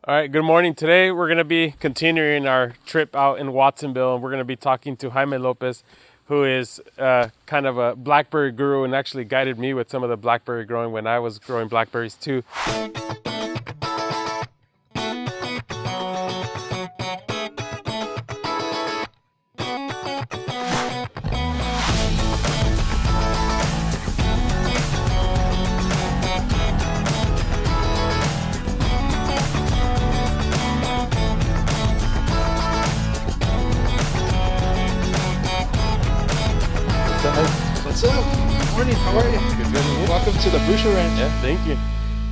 All right, good morning. Today we're going to be continuing our trip out in Watsonville, and we're going to be talking to Jaime López, who is kind of a blackberry guru and actually guided me with some of the blackberry growing when I was growing blackberries too. What's up? Good morning. How are you? Good. Welcome to the Brucia Ranch. Yeah, thank you.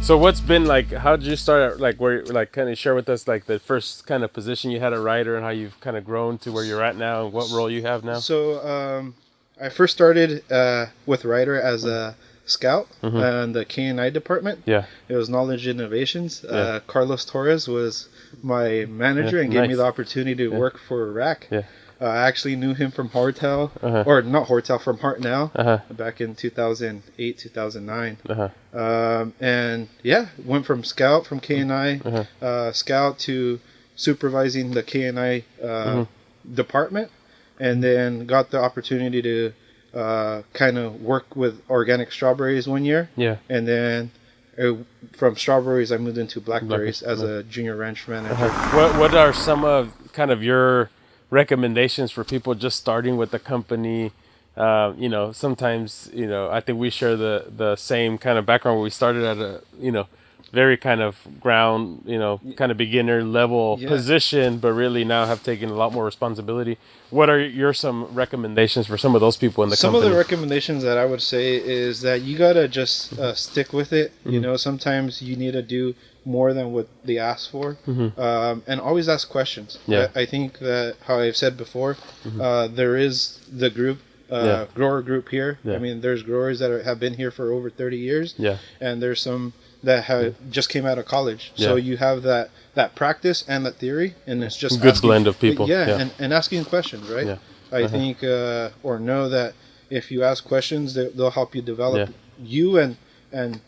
So what's been like, how did you start, like where, like kind of share with us like the first kind of position you had at Ryder and how you've kind of grown to where you're at now and what role you have now? So I first started with Ryder as a scout in the K&I department. Yeah. It was Knowledge Innovations. Yeah. Carlos Torres was my manager and gave me the opportunity to work for RAC. Yeah. I actually knew him from Hortel, or not Hortel, from Hartnell, back in 2008, 2009. And yeah, went from scout from K&I, scout to supervising the K&I department, and then got the opportunity to kind of work with organic strawberries one year. Yeah. And then from strawberries, I moved into blackberries as a junior ranch manager. What are some of kind of your recommendations for people just starting with the company? Sometimes, I think we share the same kind of background where we started at a, very kind of ground, kind of beginner level position, but really now have taken a lot more responsibility. What are your some recommendations for some of those people in the company? Some of the recommendations that I would say is that you got to just stick with it. Sometimes you need to do more than what they ask for, and always ask questions. Yeah. I think that, how I've said before, there is the group, grower group here. Yeah. I mean, there's growers that have been here for over 30 years, Yeah. and there's some that have just came out of college. So you have that practice and that theory, and it's just good blend of people. And asking questions, right? Yeah. I think, or know that if you ask questions, they'll help you develop you and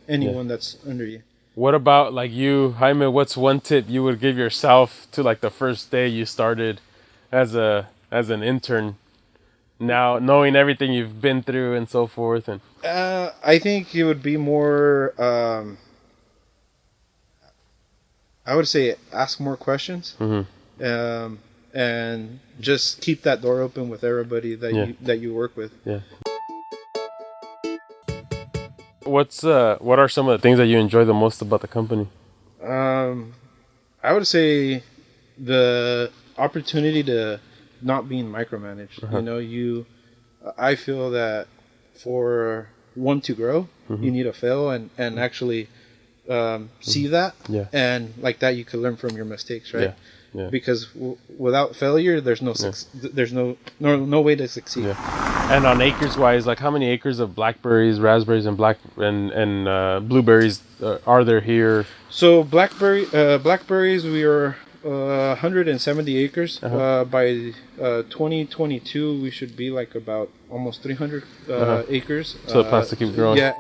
anyone that's under you. What about like you, Jaime? What's one tip you would give yourself to like the first day you started as an intern? Now knowing everything you've been through and so forth, and I think it would be more. I would say ask more questions, and just keep that door open with everybody that you work with. Yeah. What are some of the things that you enjoy the most about the company? I would say the opportunity to not being micromanaged. I feel that for one to grow, you need to fail and actually see that, and like that you can learn from your mistakes, right? Yeah. Because without failure, there's no way to succeed. Yeah. And on acres wise, like how many acres of blackberries, raspberries, and blueberries are there here? So blackberries, we are 170 acres. By 2022, we should be like about almost 300 acres. So it plans to keep growing. Yeah.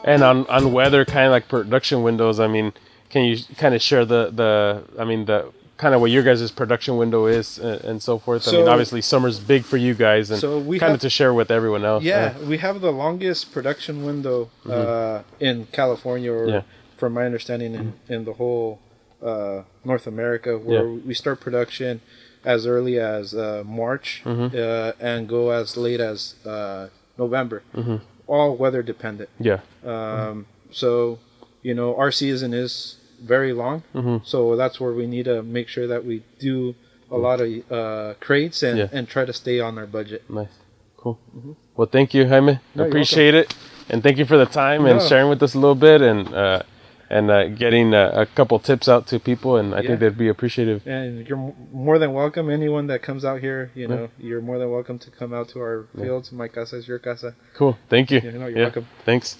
And on weather, kind of like production windows, I mean, can you kind of share the kind of what your guys' production window is and so forth? I mean, obviously summer's big for you guys, and so we kind have of to share with everyone else. We have the longest production window in California, or from my understanding, in the whole North America, where we start production as early as March and go as late as November. All weather dependent. Yeah. So, our season is very long. So that's where we need to make sure that we do a lot of crates and try to stay on our budget. Nice. Cool. Well, thank you, Jaime. Appreciate it. And thank you for the time and sharing with us a little bit and getting a couple tips out to people. And I think they'd be appreciative. And you're more than welcome. Anyone that comes out here, you're more than welcome to come out to our fields. My casa is your casa. Cool. Thank you. You're welcome. Thanks.